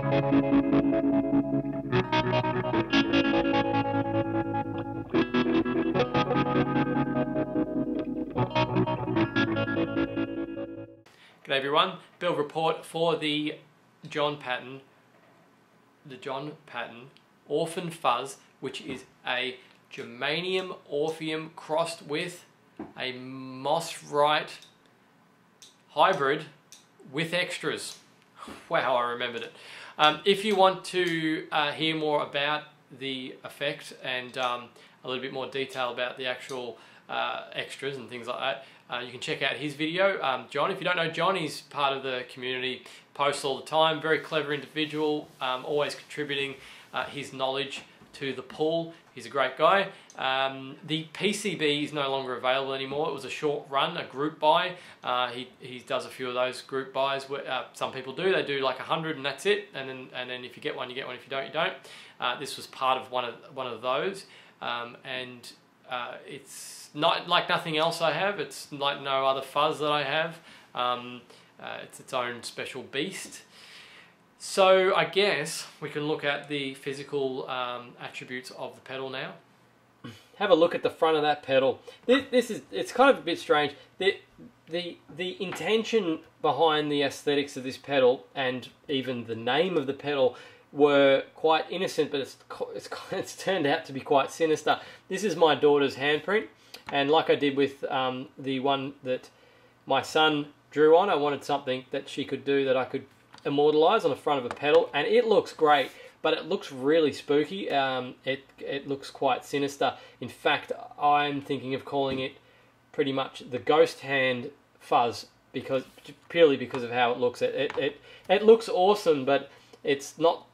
G'day everyone, build report for the John Patton Orphan Fuzz, which is a germanium orpheum crossed with a mossrite hybrid with extras. Wow, I remembered it. If you want to hear more about the effect and a little bit more detail about the actual extras and things like that, you can check out his video. John, if you don't know John, he's part of the community, posts all the time, very clever individual, always contributing his knowledge to the pool. He's a great guy. The PCB is no longer available anymore. It was a short run, a group buy. He does a few of those group buys. Some people do. They do like 100 and that's it. And then if you get one, you get one. If you don't, you don't. This was part of one of those. It's not like nothing else I have. It's like no other fuzz that I have. It's its own special beast. So I guess we can look at the physical attributes of the pedal now. Have a look at the front of that pedal. It's kind of a bit strange. The intention behind the aesthetics of this pedal and even the name of the pedal were quite innocent, but it's turned out to be quite sinister. This is my daughter's handprint, and like I did with the one that my son drew on, I wanted something that she could do that I could immortalize on the front of a pedal, and it looks great, but it looks really spooky. It looks quite sinister. In fact, I'm thinking of calling it pretty much the Ghosthand Fuzz, purely because of how it looks. It looks awesome, but it's not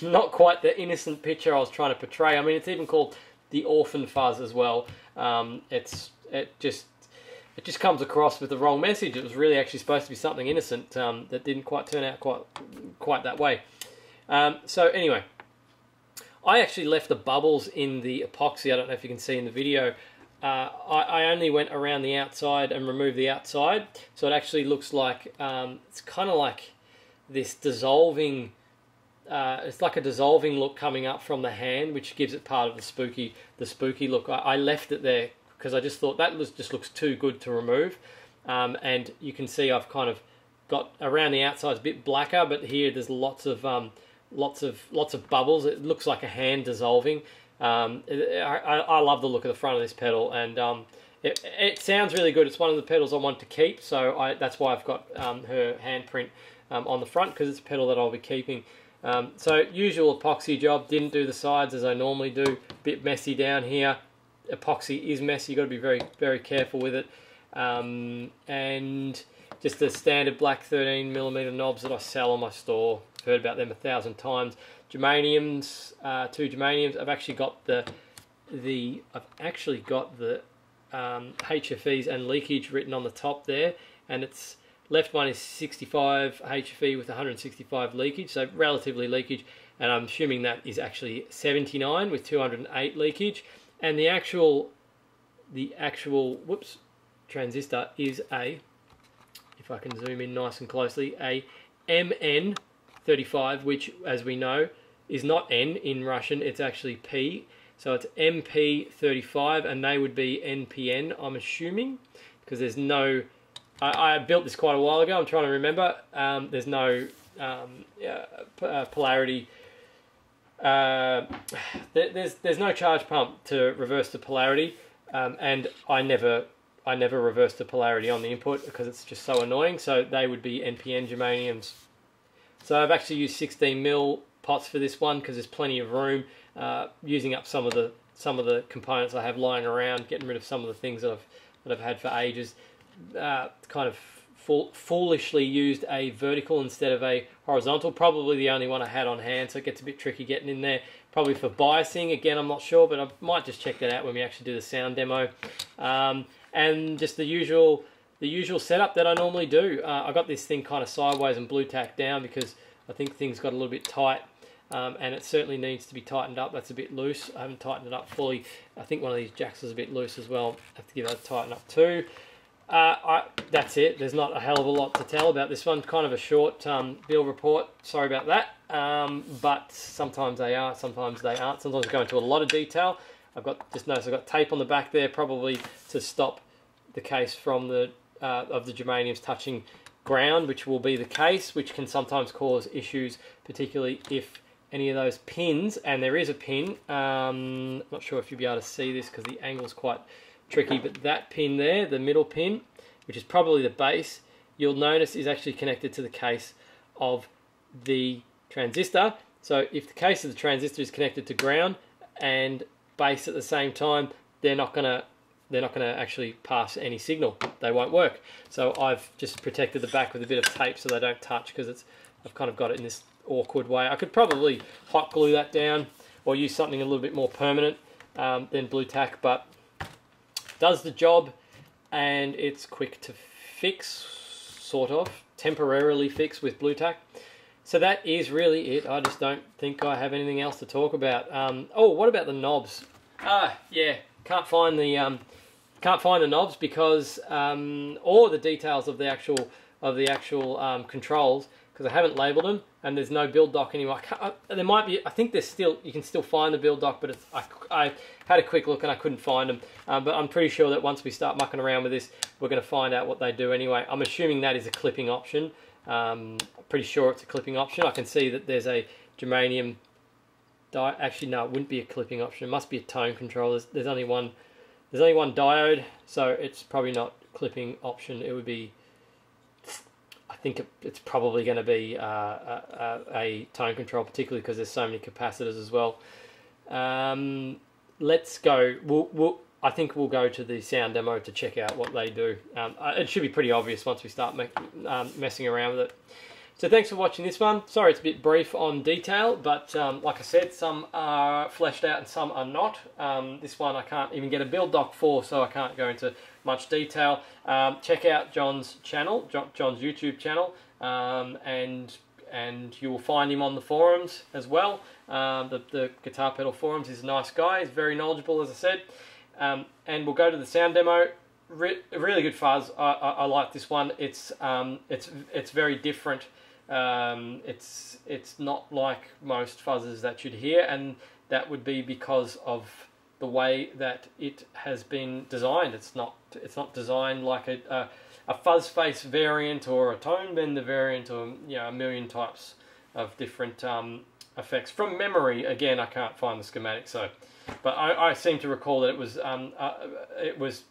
not quite the innocent picture I was trying to portray. I mean, it's even called the Orphan Fuzz as well. It just comes across with the wrong message. It was really actually supposed to be something innocent that didn't quite turn out quite that way. So anyway, I actually left the bubbles in the epoxy. I don't know if you can see in the video. I only went around the outside and removed the outside, so it actually looks like it's kind of like this dissolving. It's like a dissolving look coming up from the hand, which gives it part of the spooky look. I left it there because I just thought that just looks too good to remove. And you can see I've kind of got around the outside it's a bit blacker, but here there's lots of bubbles. It looks like a hand dissolving. I love the look of the front of this pedal, and it sounds really good. It's one of the pedals I want to keep, so that's why I've got her handprint on the front, because it's a pedal that I'll be keeping. So usual epoxy job, didn't do the sides as I normally do, bit messy down here. Epoxy is messy, you've got to be very, very careful with it. And just the standard black 13mm knobs that I sell on my store. I've heard about them 1,000 times. Germaniums, 2 germaniums. I've actually got the HFEs and leakage written on the top there, and it's left one is 65 HFE with 165 leakage, so relatively leakage, and I'm assuming that is actually 79 with 208 leakage, and the actual transistor is a, if I can zoom in nice and closely, a MN35, which, as we know, is not N in Russian, it's actually P, so it's MP35, and they would be NPN, I'm assuming, because there's no... I built this quite a while ago. I'm trying to remember. There's no polarity. There's no charge pump to reverse the polarity, and I never reverse the polarity on the input because it's just so annoying. So they would be NPN germaniums. So I've actually used 16mm pots for this one because there's plenty of room. Using up some of the components I have lying around, getting rid of some of the things that I've had for ages. Kind of foolishly used a vertical instead of a horizontal, probably the only one I had on hand, so it gets a bit tricky getting in there, probably for biasing. Again, I'm not sure, but I might just check that out when we actually do the sound demo. And just the usual setup that I normally do. I got this thing kind of sideways and blue tacked down because I think things got a little bit tight, and it certainly needs to be tightened up. That's a bit loose. I haven't tightened it up fully. I think one of these jacks is a bit loose as well. I have to give that a tighten up too. That's it. There's not a hell of a lot to tell about this one. Kind of a short build report. Sorry about that. But sometimes they are, sometimes they aren't. Sometimes I go into a lot of detail. Just noticed I've got tape on the back there, probably to stop the case from the of the germaniums touching ground, which will be the case, which can sometimes cause issues, particularly if any of those pins, and there is a pin, not sure if you'll be able to see this because the angle's quite tricky, but that pin there, the middle pin, which is probably the base, you'll notice is actually connected to the case of the transistor. So if the case of the transistor is connected to ground and base at the same time, they're not gonna actually pass any signal. They won't work. So I've just protected the back with a bit of tape so they don't touch, because I've kind of got it in this awkward way. I could probably hot glue that down or use something a little bit more permanent than blue tack, but does the job, and it's quick to fix, sort of temporarily fix with blue tack. So that is really it. I just don't think I have anything else to talk about. Oh, what about the knobs? Yeah, can't find the knobs because or the details of the actual controls, because I haven't labeled them, and there's no build doc anymore. There might be. I think there's still, you can still find the build doc, but I had a quick look and I couldn't find them. But I'm pretty sure that once we start mucking around with this, we're going to find out what they do anyway. I'm assuming that is a clipping option. Pretty sure it's a clipping option. I can see that there's a germanium. Actually, no, it wouldn't be a clipping option. It must be a tone control. There's only one. There's only one diode, so it's probably not clipping option. It would be. I think it's probably going to be a tone control, particularly because there's so many capacitors as well. Let's go. I think we'll go to the sound demo to check out what they do. It should be pretty obvious once we start messing around with it. So thanks for watching this one. Sorry it's a bit brief on detail, but like I said, some are fleshed out and some are not. This one I can't even get a build doc for, so I can't go into much detail. Check out John's channel, John's YouTube channel, and you will find him on the forums as well. The Guitar Pedal forums. He's a nice guy. He's very knowledgeable, as I said. And we'll go to the sound demo. Really good fuzz. I like this one. It's very different. It's not like most fuzzes that you'd hear, and that would be because of the way that it has been designed. It's not designed like a fuzz face variant or a tone bender variant, or a million types of different effects from memory. Again, I can't find the schematic, so. But I seem to recall that it was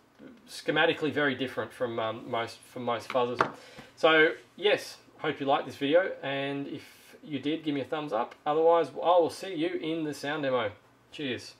schematically very different from most fuzzes. So yes, hope you liked this video, and if you did, give me a thumbs up. Otherwise, I will see you in the sound demo. Cheers.